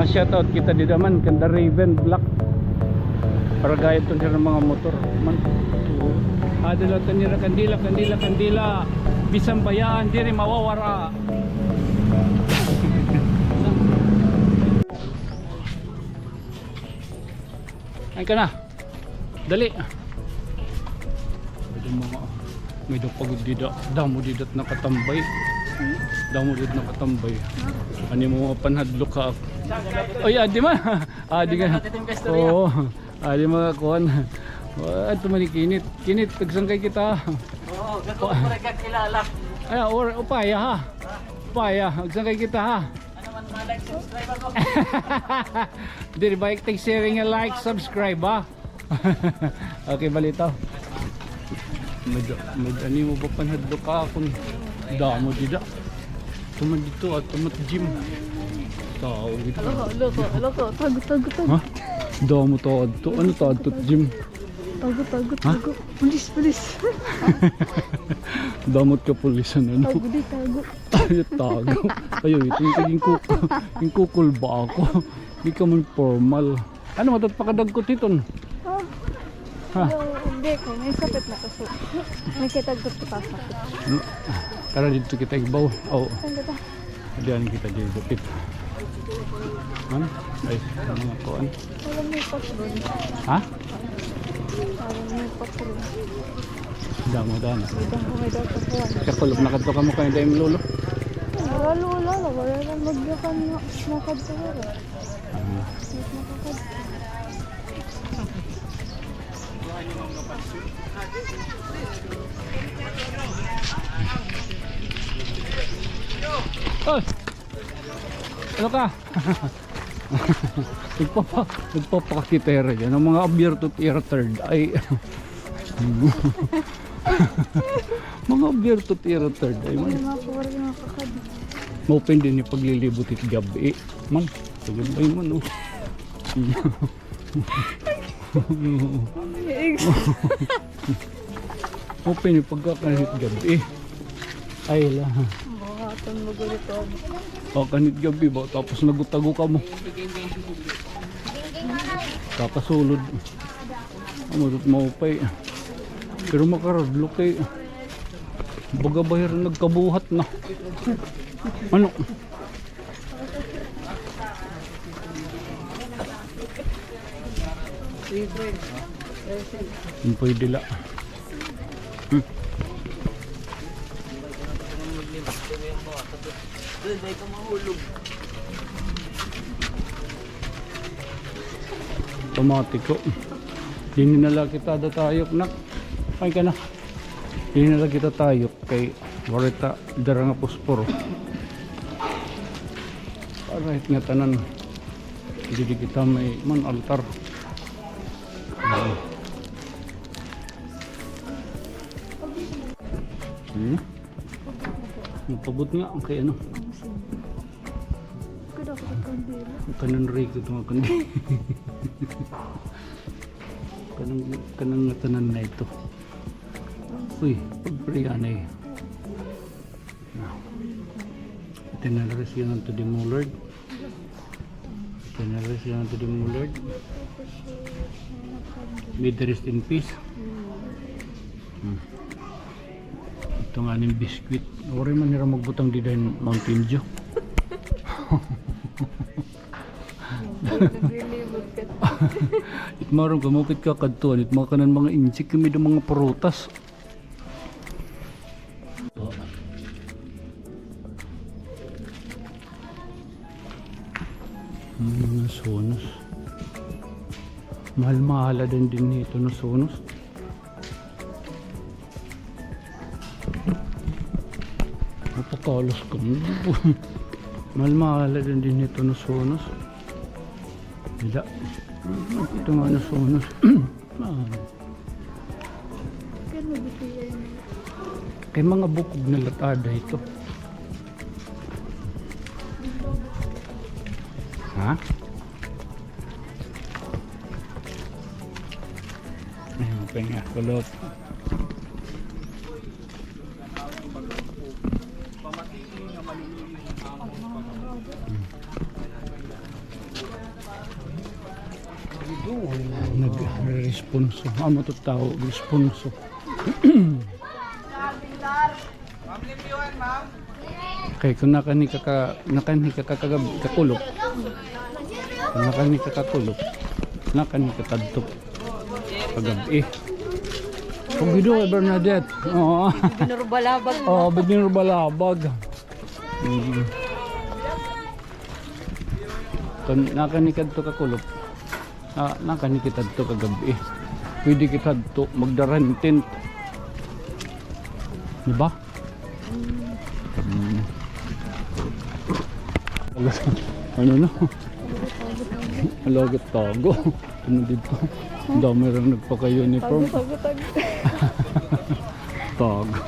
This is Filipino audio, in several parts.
Ma-shoutout kita di daman kanda Raven Black. Para gayad to ng mga motor. Man. Adala tanira kandila. Bisang bayaan diri mawawara. Ay ka na. Dali. May pagod dida. Damo didat nakatambay. Ani mo panhadlok ka. Oy, adi man. Adi ka. Oo. Adi mga kuan. Ato man kinit. Tagsangkay kita. Oo, gato ko rin kilala. Ay, upaya ha. Upaya. Tagsangkay kita ha. Ano man like subscribe ako. Diri ba ik sharing a like, subscribe ha. Okay, balito. Med ani mo ba panhadlok ka akong damo dida. Tuman dito at tumat gym. Tao dito. Loko, tago. Ha? Damo to adto. Ano to adto gym? Tago. Pulis. Damot ka pulisan ano? Tago. Ayo, ito yung kukul ba ako? Hindi ka man formal. Ano matat pakadagkot ito? Ha? Hindi ko, may sapit na kasi. May kitagkot kita sakit. Tara dito kita ibaw. Oo. Saan ka ta? Diyan kita dito gupit. Han? Ay, mga kuan. Alam mo yung patron. Ha? Alam mo yung patron. Damo. May daw patron. Kakulog na kadto ka mo kayo dahil lolo. Wala. Wala lang magyakan na nakadto. Oh! Ano ka? Nagpapakitera yan. Ang mga abierto third ay mga abierto third ay man. Maupin din yung paglilibot at gabi. Man, pagabay mo no. Maupin yung pagkakanit gabi. Ay lang. Buhatan mo ganito. O kanit gabi ba? Tapos nagutago ka mo. Kakasulod. Amadot maupay. Pero makaradlok kay baga bahir nagkabuhat na. Ano? Yung pwede la. Automatiko. Dininala kita tayo nak. Ay ka na. Dininala kita tayo kay warita dara nga posporo. Para nga tanan. Hindi kita may man altar. Napabot nga ang kay ano. Kanan rin ito mga kandi. Kanang tanan na ito. Uy, pagpriyan eh. Itinalas yan to the Lord. Itinalas yan to the Lord. May the rest in peace. Ito nga ng biskuit. Uri man nila magbutang di dahil Mountain Dew. Itmarong kamupit ka kadtuan. Itmaka kanan mga insik kami ng mga prutas. Mga sonos. Mahal-mahala din ito na sonos. Napakalos ka mo. Mahal-mahala din ito na sonos. Bila. Ito nga na sonos. Kay mga bukog na latada ito. Ha? Ayun, penga, kulot. nag-responso. Amo to tao, responso. Kay kung nakani kakulop. Kung nakani kakakulop, nakani katadtop. Pagabi. Kung gido kay Bernadette. Oo. Binurbalabag. Oo, binurbalabag. Kung nakanikad to kakulop, nakanikitad to kagabi. Pwede kitad to magdaran tent. Diba? Ano na? Alagat tago. Ano dito? Dami rin nagpaka-uniform. Tago.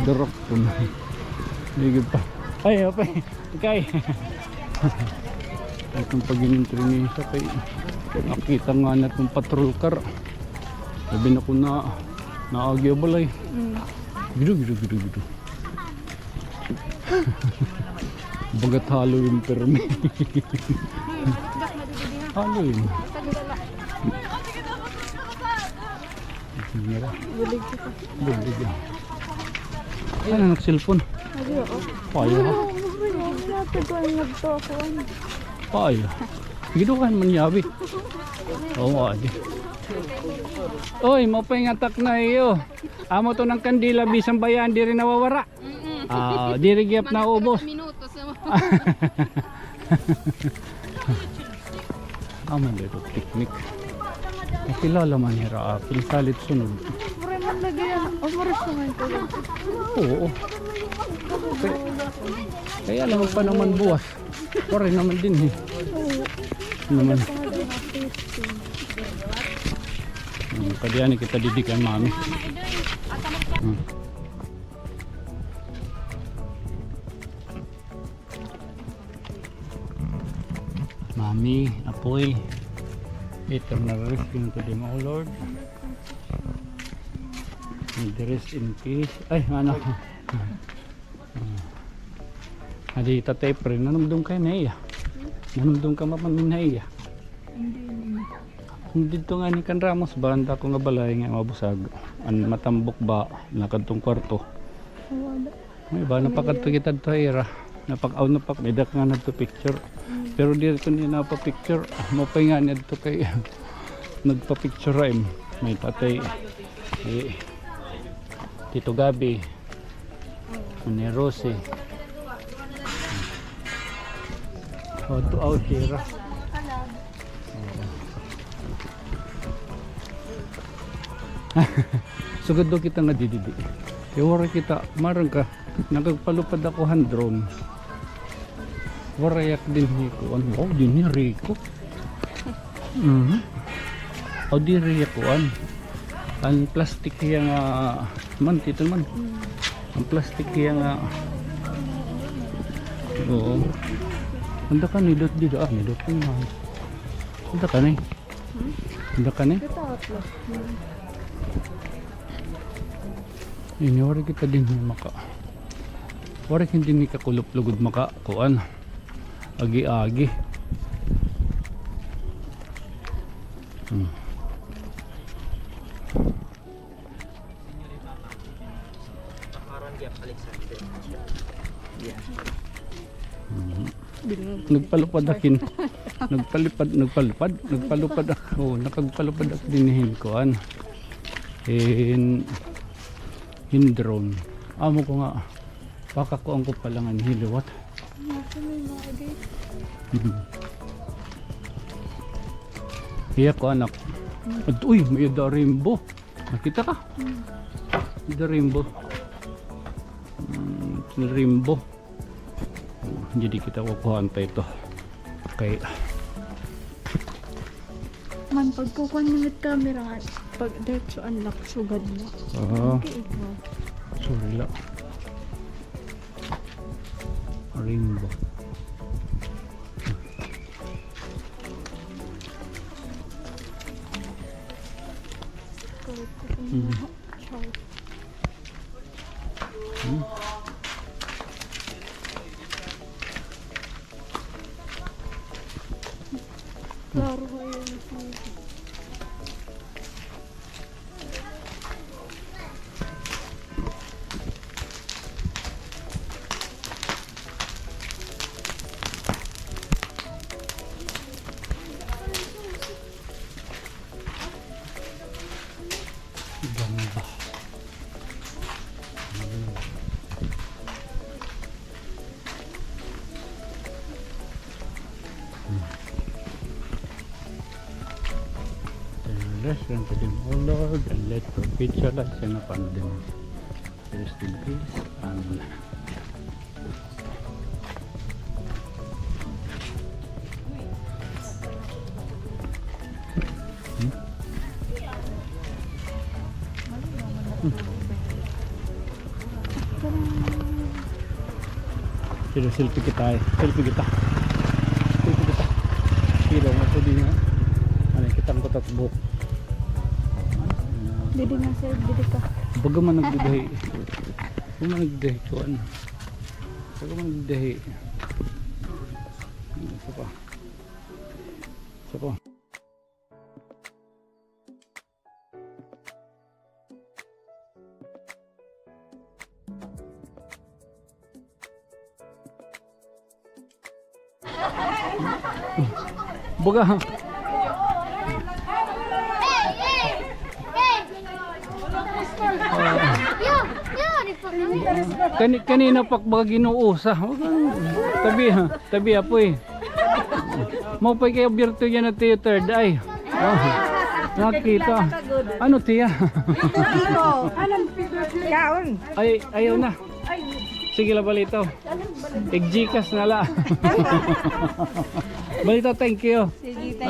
Darok po na. Hindi pa. Ay, apay. Ikay. Itong pag-inintry niya isa kay nakita nga na itong patrol car. Sabi na ko na naagyo balay. Gido. Bagat Halloween permi. Halloween. Mira. Bulig. Ano nag-cellphone? Payo ha? Payo. Gido kan manyabi. Oo, adi. Oy, mo pa ngatak na iyo. Amo to ng kandila bisang bayan di rin nawawara. Di rin gyap na ubos. Amo dito picnic. Nakilala man hira apil salit sunod. Pure man lagi yan. O maras naman ito. Oo. Kaya lang pa naman buwas. Pare naman din eh. Naman. Kadiyan kita didikan mami. Mami, apoy. Eternal rest in to them, O Lord. And the rest in peace. Ay, ano? Adi tatay pre, nanumdum kayo na iya. Nanumdum ka mapamin na iya. Dito nga ni Kan Ramos, banda ko nga balay nga mabusag. An matambok ba, nakadtong kwarto. May ba, napakadto kita to era. Napakaw na pak, may dak nga nagto picture. Pero dito niya napapicture, mapay nga nito kay nagpa-picture rhyme. May tatay, Tito Gabi, ni Rose. Out to out here. Sugod do kita nga dididi. Iwara kita, marang ka, nagpalupad ako hand-drone. Warayak din ko. Ano? Oh, din ni Rico. Oh, di riyak ko. Ang plastic yang man, tito man. Ang plastic yang oo. Anda ka ni dot dito ni dot man. Anda ka ni. Anda ka ni. Ini wari kita din maka. Wari hindi ni kakulop lugod maka kuan. Agi-agi. Nagpalupad akin. Nagpalupad ako. Nakagpalupad ako dinihin ko in drone. Amo ko nga pakakuan ko pala nga hiliwat. Iya ko anak. Uy, may da rainbow. Nakita ka? Da rainbow. Rainbow. Jadi kita kukuhaan pa ito. Okay. Man, pagkukuhan nyo with camera, pag diretso unlock, sugad mo. Okay, sorry lang. Rainbow. Klaro ko yun. Ganda. Restaurant din Lord and let for pizza lang siya na pandin. Rest in peace. Sila selfie kita eh. Selfie kita. Selfie kita. Kilo mo ito din ha. Ano kitang kotak buhok. Didi nga sir, didi ka. Baga man nagdidahi. Baga man nagdidahi ko ano. Baga man nagdidahi. Isa pa. Isa pa. Baga. Kanina pa baga ginuusa. Tabi ha. Tabi apoy. Mau pa kayo birto yan na tiyo third eye. Oh, nakita. Ano tiya? Ay, ayaw na. Sige la balito. Egjikas na la. Balito, thank you.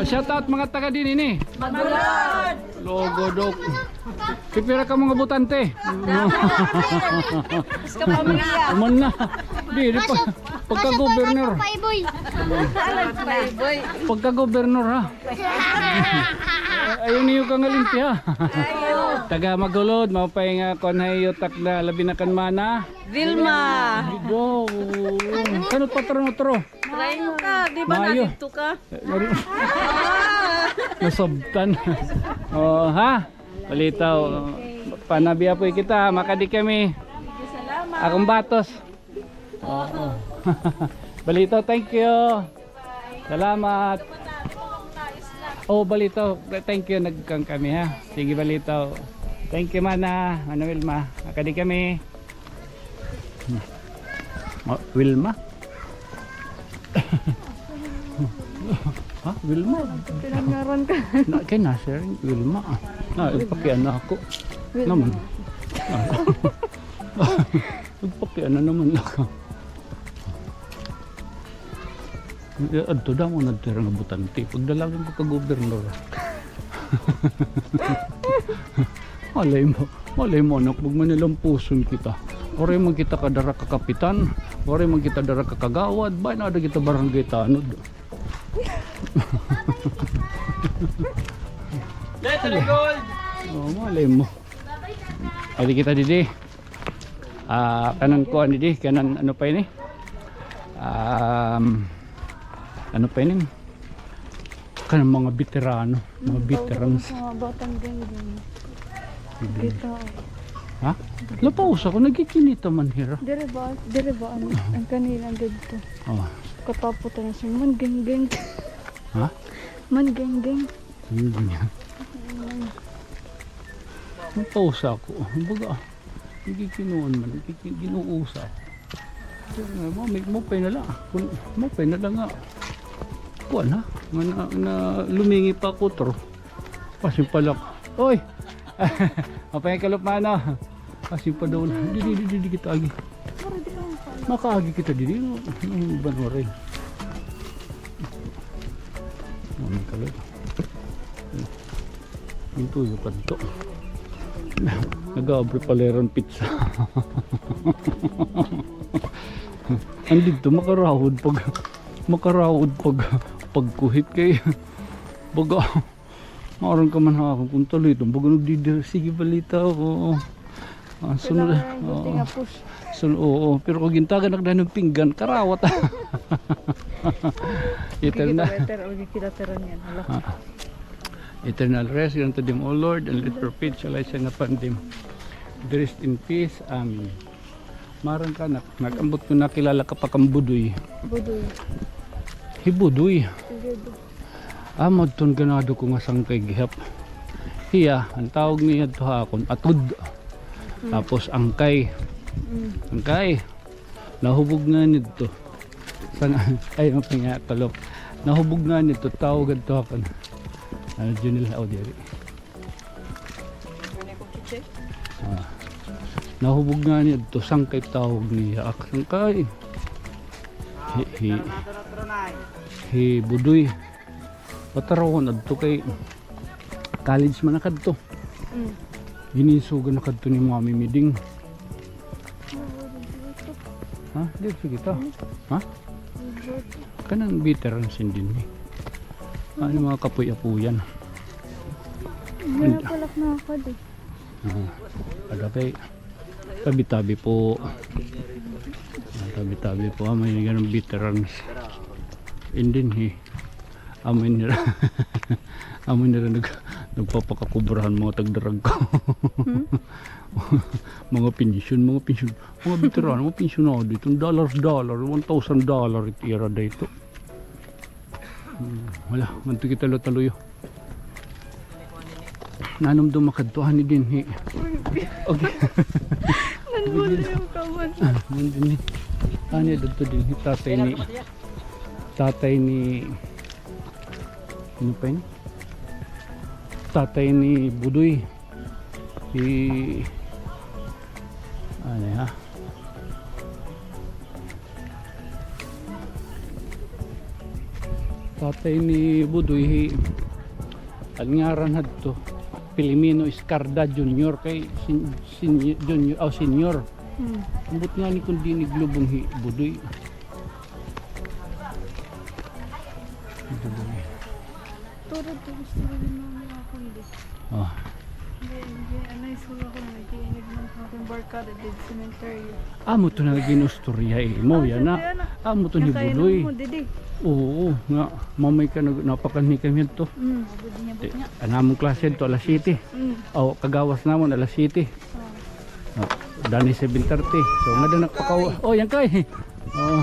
Shout out mga taga din ini. Magulod! Logo dok. Pipira ka mga butante. Ska pamilya! Aman na. Di pa. Pagka-governor. Pagka-governor ha. Ayun niyo kang alimpi ha. Taga Magulod, mapay nga konhay yutak na labi na kan mana. Vilma! Do. Kanot patro-tro. Try mo ka, di ba Mayo. nandito ka? Nasabtan. Oh ha. Palitaw. Panabiya po kita, makadi kami. Akong batos. Oo. Balito, thank you. Salamat. Oh, Balito, thank you. Nagkang kami ha. Sige, Balito. Thank you, Mana. Mana Wilma. Makadi kami. Oh, Wilma? Ha? Wilma? Pinangaran ka. Kaya nasa rin, Wilma. Nagpakian na ako. Naman. Nagpakian na naman ako. Adto daw mo nagtira nga butante. Pagdalagin ko ka-gobernador. Malay mo anak, magmanilampuson kita. Oray man kita kadara ka kapitan, oray man kita dara ka kagawad, ba na ada kita barangay tanod. Oh, malay mo. Adi kita didi. Kanan ko didi, kanan ano pa ini? Ano pa ini? Kanan mga veterano, mga veterans. Mga batang geng-geng. Kita. Ha? Lapaus ako, nagkikinita man hira. Dire ba ang kanilang dito. Oh. Katapo na siya, man geng-geng. Ha? Man geng-geng. Hindi niya. Lapaus ako. Baga, nagkikinuan man, ginuusa ako. Mupay na lang. Mupay na lang nga. Kuan ha? Na lumingi pa ako tro. Pasin palak. Oy! Mapay kalup mana. Kasi pa daw na. Di kita agi. Makaagi kita didi. Nung banwaray. Mapay kalup. Ito yung kanto. Nag-aabri paleron pizza. Andito makarawod pagkuhit kay baga maarang ka man ako kung tuloy ito baga nagdidir sige balita oo sunod oo pero kung gintagan ng pinggan karawat Eternal rest unto them, O Lord, and let perpetualization upon them. Rest in peace. Amen. Marang ka na, nag-ambot ko nakilala ka pa kang budoy. Budoy. Hibudoy. Budoy. Amod ton ganado ko nga sangkay gihap. Hiya, ang tawag niya to hakon, atud. Tapos angkay. Angkay. Nahubog nga nito. Ay, mapinga kalop. Nahubog nga nito, tawag to hakon. Ano dyan nila o diri. Nahubog nga nito, sangkay tawag niya. Sangkay. Hi budoy. Patarawon adto kay college man nakadto. Ginisugan nakadto ni Mami Miding. Ha? Dito kita. Ha? Kanang veterans din ni. Ano mga kapuy-apuyan. Wala pala na ako din. Ada kay tabi-tabi po. Tabi-tabi po may ganung veterans. Indin hi. Amin nila. Amin nila nagpapakakubrahan mga tagdarag ko. Mga pensyon. Mga veteran, mga pensyonado dito. $1,000, $1,000 itira dito. Wala, manto kita talo-taloyo. Nanom dumakadtuhan ni din hi. Okay. Nangulo yung kawan. Nandun ni. Ano dito din hi tatay ni ano pa yun? Tatay ni Budoy. Ano ya? Tatay ni Budoy ang ngaran hadto Pilimino Escarda Junior kay senior. Ambot nga ni kundi ni Globong Budoy. Turod to gusto rin namin ako hindi. Oh. Hindi, ano yung sula ko na nag-iinig ng aking barkada dito cemetery. Amo to na ginustorya mo yan na. Amo to ni Budoy. Nakainom mo, didi. Oo, nga mamay ka napakanmi kami to. Anamong klase to alas 7. O kagawas namon alas 7. Dani 7:30. So nga din nagpakaw. Oh, yan kay. Oh.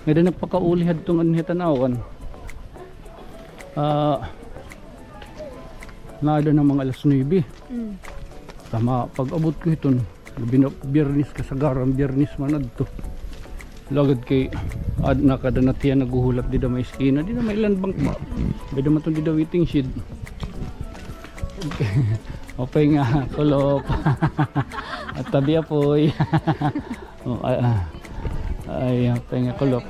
Nga din nagpakauli hadtong anhitanawan. Nada ng mga alas 9. Tama, pag abot ko iton, biyernes kasagaran, biyernes manad to. Lagad kay nakadanatiya naguhulap di da may eskina, di da may land bank ba? May da matong di da waiting shed. Okay. Okay nga, kulop. At tabi apoy. Ay, okay nga, kulop.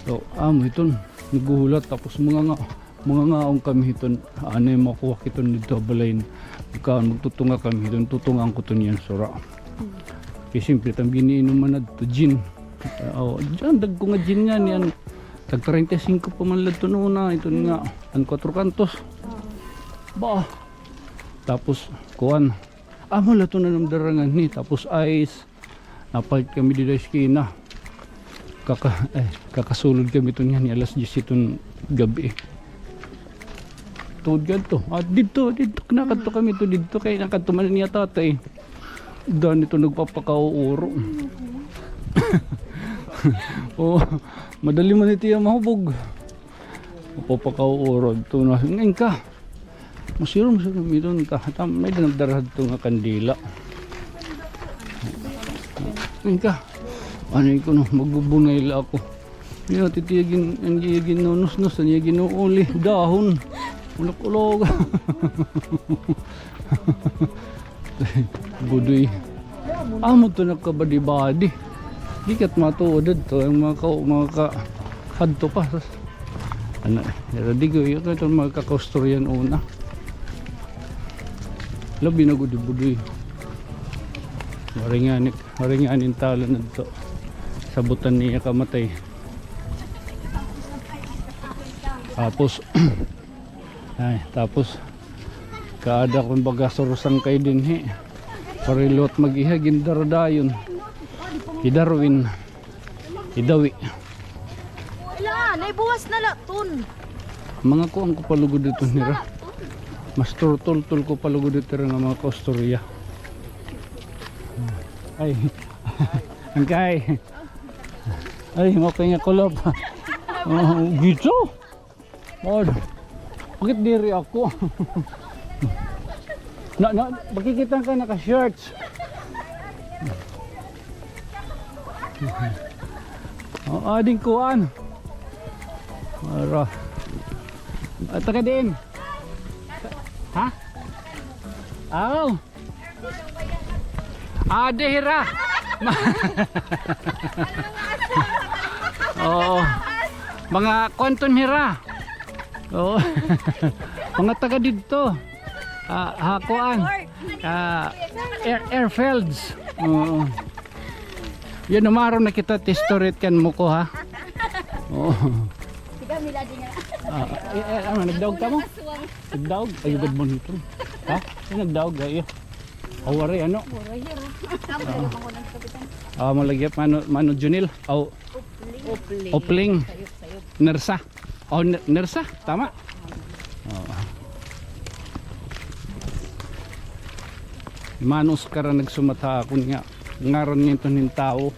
So, mo iton, naguhulat tapos mga ngaong kami iton, ano yung makuha kiton dito balayin. Magtutunga kami iton, tutungan ko iton yan sura. Kaya simple, itang giniinuman na ito, gin. Diyan, dag ko nga gin nga niyan. Tag 35 pa man lang ito noon. Ito nga, ang 4 kantos. Ba? Tapos, kuwan. Mala ito na ng darangan ni. Tapos ice. Napalit kami dito sa skina. Kakasulod kami ito nga ni alas 10 itong gabi. Tuod ganito. Dito, nakadto kami ito dito. Kaya nakadto man niya tatay. Dan ito nagpapakauuro. Oh, madali man ito yung mahubog. Nagpapakauuro. Ito na, ngayon ka. Masiro midon ka. May nagdarahad ito nga kandila. Ngayon ka. Ano ko no, magbubunay la ako. Yan, titiyagin, ang gigin nunus-nus, ang gigin uli, dahon. Ulok-ulog. Budoy. Amo to nakabadi-badi. Di kat matuod to ang mga hadto pa. Ano, di ko yun ito mga kakostoryan una. Labi na gud Budoy. Maringanin talo na to. Sabutan niya kamatay. Tapos kada kung baga sorosang kay din he. Parilot mag-iha gindaradayon. Hidawi. Wala, naibuwas na latun. Mga ko ang kupalugod dito nira. Mas turtul-tul ko palugod dito nga mga kaustorya. Ay. Angkay. Ay, mapay nga kulop. Gito. Oh. Bakit diri ako? Makikita ka naka-shirts. Ading kuan. Ara. Taka din. Ha? Aw. Adehira. Oo. Mga konton hira. Oo. Mga taga dito. Hakuan. Airfields. Oo. Yan umaraw na kita testorit kan mo ko ha. Oo. Ano, nagdaog ka mo? Nagdaog? Ay, good mo nito. Ha? Nagdaog ay. Awari ano? Malagyan mano Junil. Opling. Nersa. Nersa, tama. Manus kara nagsumata ako nga. Ngaron nito nin tao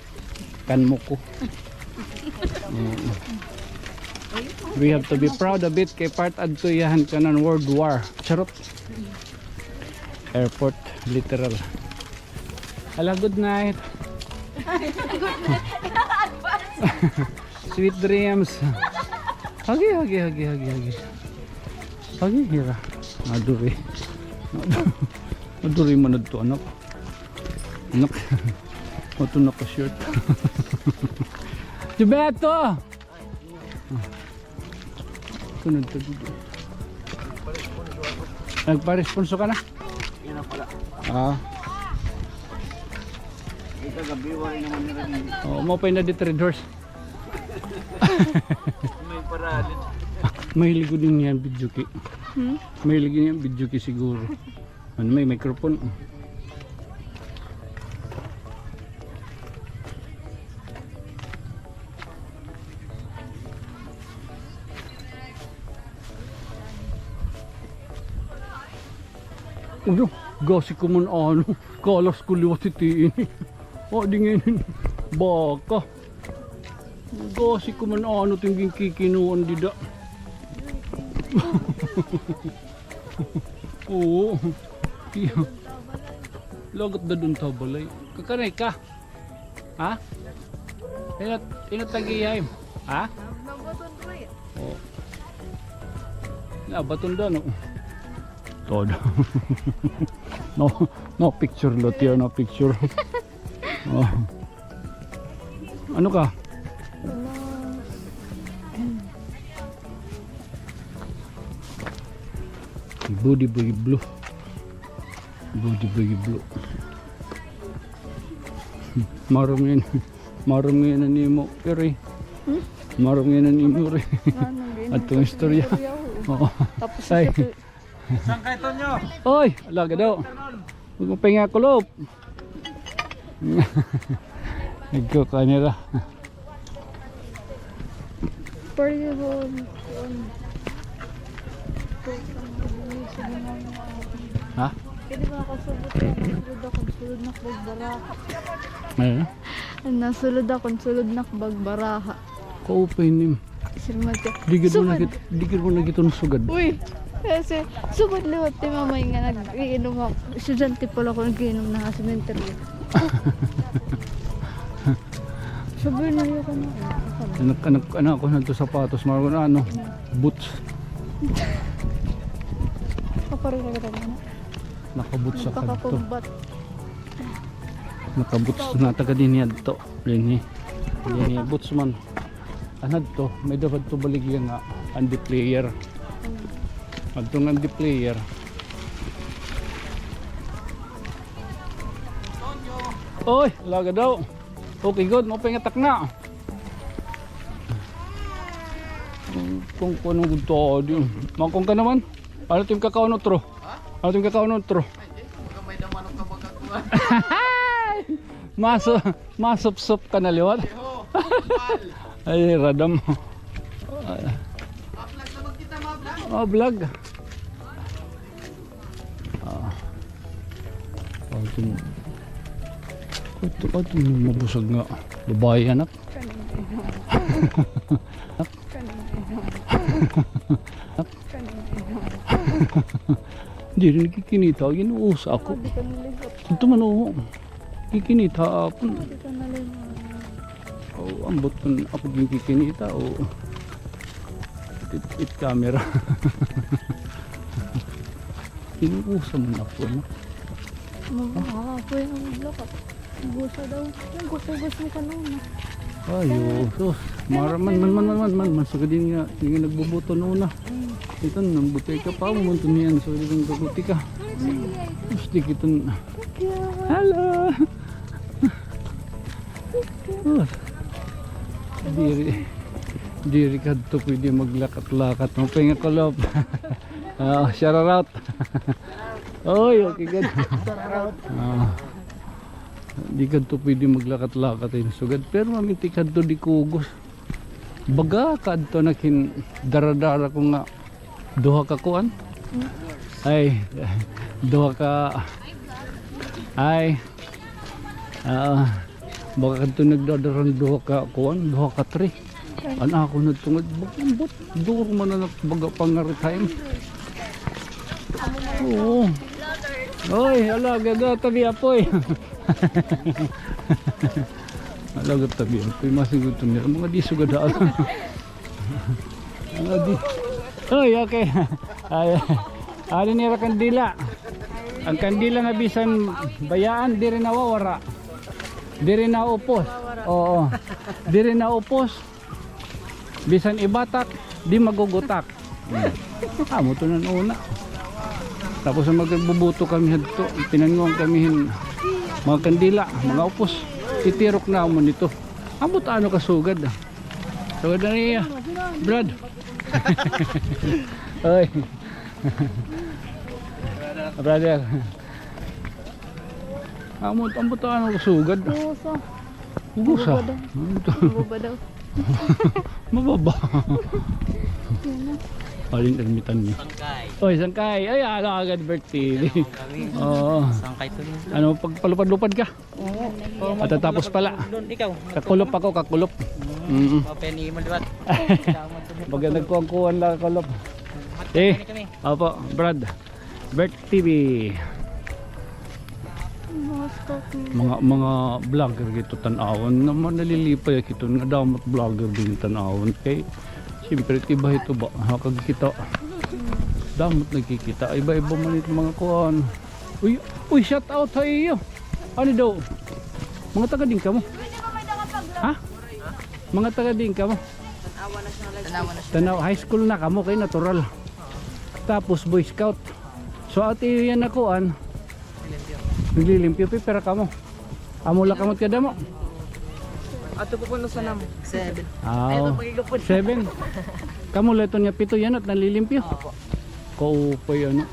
kan mo ko. We have to be proud of it kay part adto yahan kanan World War. Charot. Airport literal. Hala, good night. Sweet dreams. Hagi. Hagi hira. Maduri. Maduri man adto anak. Anak. Oto na ka shirt. Tibeto. Kunod to dito. Nagpa-responso ka na? Yan pala. Ito gabi wala naman nila rin. Mo pa na dito red horse. May paralin. Mahilig ko din yan video ki. Mahilig din yan video ki siguro. Ano may microphone. Udah, gasi ko man ano, kalas ko liwat itiin. Di ngayon, baka. Gasi ko man ano, tingging kikinuan dida. Oo. Lagot na dun tabalay. Kakanay ka? Ha? Inatagiyay mo? Ha? Oo. Nabaton doon, no? Todo. No picture lot yun, no picture. Oh. Ano ka? Body boy blue. Body boy blue. Maram ngayon ni mo, Kiri. Maram ngayon ni mo, Kiri. At itong istorya. Tapos ay. Saan kayo to nyo? Oy, alaga daw. Huwag mo pahinga kulop. Nagko kanila. Ha? Pwede ba kasulod ako, sulod na bagbaraha. Ano? Nasulod ako, sulod na bagbaraha. Kaupay nim. Sirmate. Digid mo nagito ng sugad. Uy! Kasi sugod liwat ti mamay nga nag-iinom ako. Estudyante pala ako nag-iinom na cemetery. Sabi na yun ka na. Anak ako nagto sapatos. Marunong na ano? Boots. Kaparoon na kita na. Nakaboots sa kanto. Nakakapagbat. Nakaboots na taga din yan to. Lini. Boots man. Anad to. May dapat to baligyan nga. Andi player. Adtong andi player. Oy, laga daw. Okay, good. Mo pingatak na. Kung kuno gusto din. Makong ka naman. Ano tim kakao no tro? Ano tim kakao no tro? May damanok ka magkakuha. Masop-sop ka na liwat. Ay, radam. Aplag na magkita Oh, vlog. Ah. Oh, ito mabusog nga. Babae anak. Hindi rin kikinita. Ginuusa ako. Ito man o. Kikinita ako. Oh, ambot ko ako din kikinita. Oh. It camera. Ginuusa man ako. Ano? Ako yung vlog. Gusto daw. Yung gusto mo kanina. Ayo, sus. Man. So din nga, hindi nga nagbubuto noon na. Ito, nambutay ka pa. Mumunto niyan. So, din kaguti ka. Gusto kita. Hello. Diri ka to pwede maglakat-lakat. Mapahinga ko loob. Shout out. Oy, okay good. Di ka to pwede maglakat-lakat yung sugad. Pero maminti ka to di kugos. Baga ka to nakin daradara ko nga duha ka kuan. Ay, duha ka. Ay. Baka ka to nagdadarang duha ka kuan, duha ka tri. Ano ako nagtungod. Bagbot. Duro man na baga pangaritime. Oo. Oy, ala, gaga tabi apoy. Alagat tabi apoy, masigod to nila. Mga di sugadaan. Mga di. Oy, okay. Ay, ali nira kandila. Ang kandila nga bisan bayaan, di rin nawawara. Di rin naupos. Oo. Di rin naupos. Bisan ibatak, di magugutak. Amo to nan una. Tapos ang magbubuto kami hadto, pinanguang kami mga kandila, mga upos. Titirok na mo nito. Abot ano kasugad. Sugad na niya. Brad. Oy. Brother. Amot ano kasugad. Gusto. Gusa. Mababa daw. Mababa. Alin admitan niyo. Sangkay. Oy, sangkay. Ay, ala agad birthday. Oo. Sangkay to niya. Ano, pagpalupad-lupad ka? Oo. At tapos pala. Doon, ikaw. Kakulop ako, kakulop. Penny mo liwat. Baga nagkuhan lang kakulop. Eh, opo, Brad. Bert TV. Mga vlogger gito tan-awon naman nalilipay kito nga damat vlogger din tan-awon kay siyempre tiba ito ba nakagkita damot nagkikita iba-iba man ito mga kuhan. Uy shout out sa iyo. Ano daw mga taga din ka mo? Ha? Mga taga din ka mo? Tanaw high school na kamo kay natural tapos boy scout so at iyo yan na kuhan naglilimpyo pipera ka mo. Amula kamot ka damo. Ato po puno sa namo. 7. Ah, 7. Kamula ito niya 7 yan at nalilimpyo. Opo. Kaupoy ano.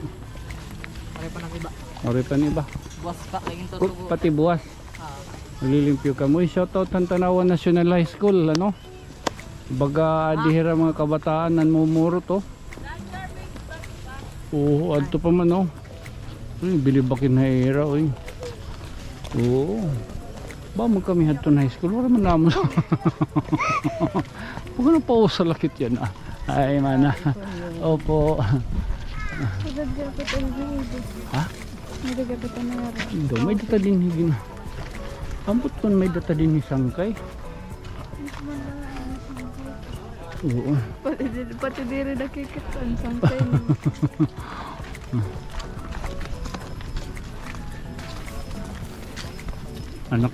Pare pa ng iba. Ori pa ni ba? Buwas pa kayong tutubo. Pati buwas. Nalilimpyo ka mo. Shoutout ang Tanawan National High School ano. Baga adihira mga kabataan nan mumuro to. Oo, adto pa man oh. Bilibakin na era oy. Oo. Ba mo kami hadto na high school wala man namo. Huwag na pa sa lakit yan ah. Ay mana. Opo. Ha? May data din higin. Ambot kon may data din ni sangkay. Oo. Pati diri nakikita ang sangkay. Anak.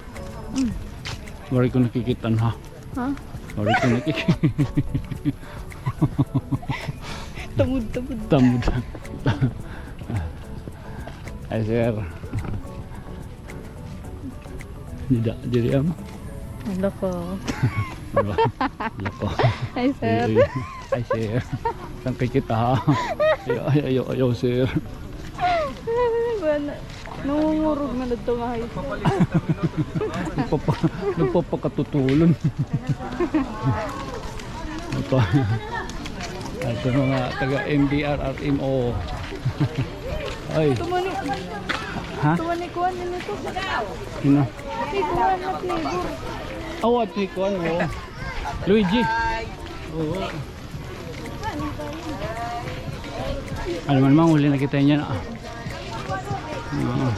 Wari ko nakikitan ha. Ha? Wari ko nakikitan. Tamud. Tamud. Ay sir. Tidak jadi am. Loko. Lako. Hi sir. Ay sir. Sangkay kita ha. Ayo sir. Nangungurog na dito nga high school. Nagpapakatutulon. Ito. At sa mga taga MDR at MO. Ay, Tumani. ha? Tumani kuhan din ito. Sino? Ikuhan na flavor. Oh, at Hikon, oh. Luigi. Oo. Ano man mang huli na kita niya na. Oo.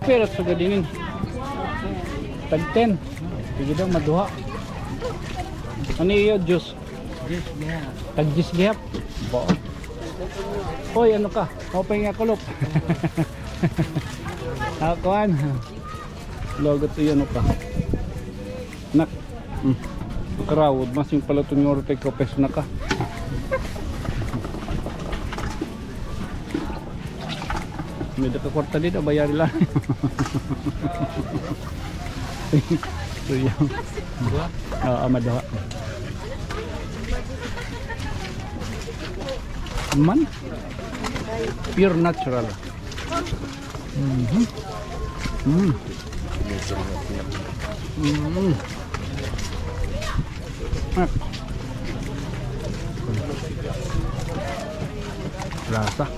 Pero sa gadingin. Tag 10. Sige daw maduha. Ano iyo, Diyos? Tag 10 gihap. Bo. Hoy, ano ka? Kapay nga kulop. Akuan. Logo to yun ka. Nak. Karawod mas yung pala tunyor tay kopes na ka. May ka kwarta dito bayari lang. So yung maduha. Man. Pure natural. Rasa.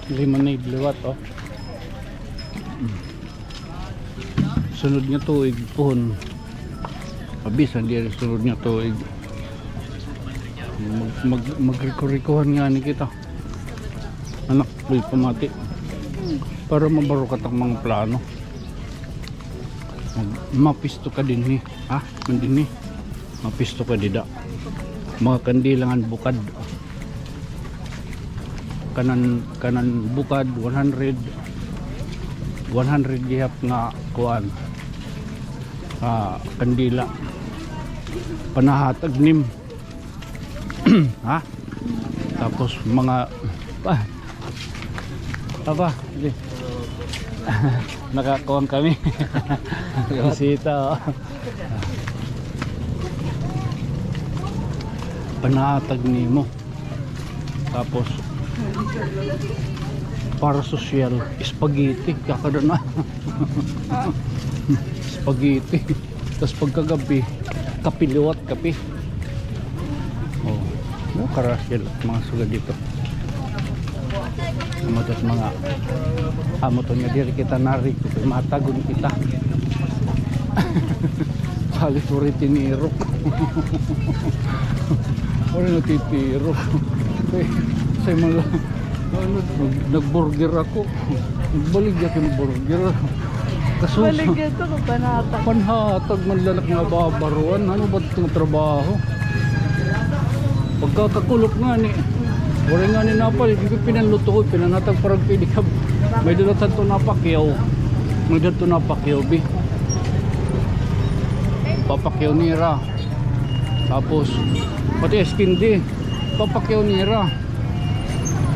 Lemonade liwat oh. Sunod nga tuig pohon. Abis hindi rin sunod nga tuig. Mag-record-record nga ni kita. Anak, may pamati. Para mabaro ka tang mga plano. Mapisto ka din ha? Din mapisto ka dida. Mga kandilangan bukad. Kanan bukad 100 gihap nga kuan. Kandila. Panahatag nim. Ha? Tapos mga apa? Nakakuha kami. Bisita. Panahatag nimo. Tapos para social spaghetti kakada na. Spaghetti. Tapos pagkagabi kapiliwat kape. Oh, no karasyal mga suga dito. Amatos mga amoton nga diri kita narik matagon kita. Halit uri tiniro. Uri natitiro. Say mga nagburger ako. Nagbaligya ko ng burger. Kasusa. Baligyan ito kung panatag. Panhatag man lalak nga babaruan. Ano ba itong trabaho? Pagkakakulop nga ni. Wala nga ni napal. Hindi pinanluto ko. Pinanatag parang pinikab. May dalatan to napakyaw. May dalatan to napakyaw. Papakyaw nira. Tapos pati eskindi. Papakyaw nira.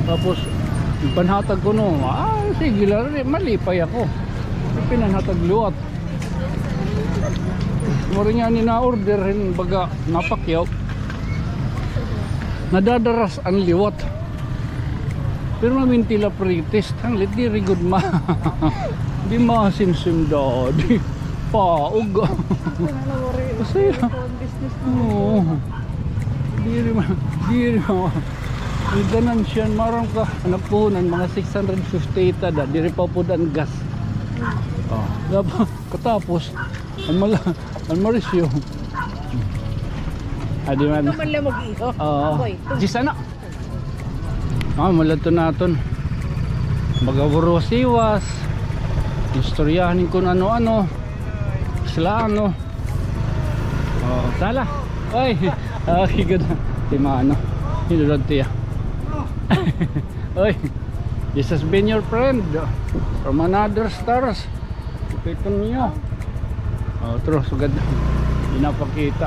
Tapos panhatag ko no. Sige lang. Malipay ako. Pinanhatag luwat. Wala nga ni na-order. Baga napakyaw. Nadadaras ang liwat. Pero mamintila pretest. Ang lit di rigod ma. Di masimsim daddy. Paog. Kasi oo. Di rin may ganansyan. Marang ka anak po ng mga 650 tada. Di rin pa po dan gas. Katapos ang marisyo. Adi man. Ito man lang mag-iho. Di sana. Malato naton. Magawuro siwas. Istoryahin ko ano-ano. Sila ano. Tala. Oy. Higad. Timano. Hinulod tiya. Oy. This has been your friend from another stars. Ito niyo. Terus sugad. Pinapakita.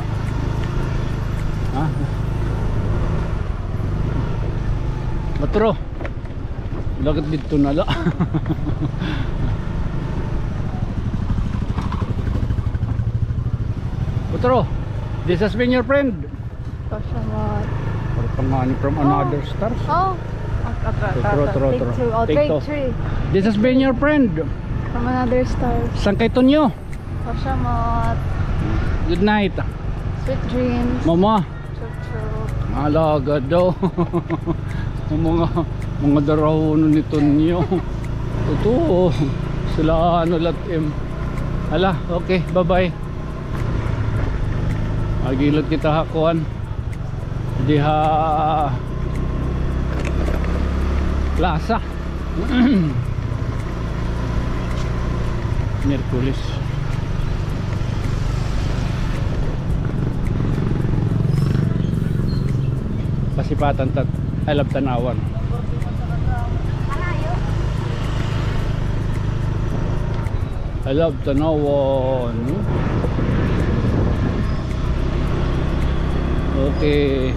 Matro. Lagat dito na la. Matro. This has been your friend. Pasyamat. Or pangani from another stars. Oh. Okay. Take two. Oh, Take take two. three. This has been your friend. From another star. San kay Tonyo. Pasyamat. Good night. Sweet dreams. Mama. Chup chup. Alaga daw. mga darahono ni Tonyo. Totoo. Sila ano latim. Ala, okay, bye-bye. Agilot kita hakuan. Diha Plaza. Merkulis. Pasipatan tat I love Tanawan. I love Tanawan. Okay.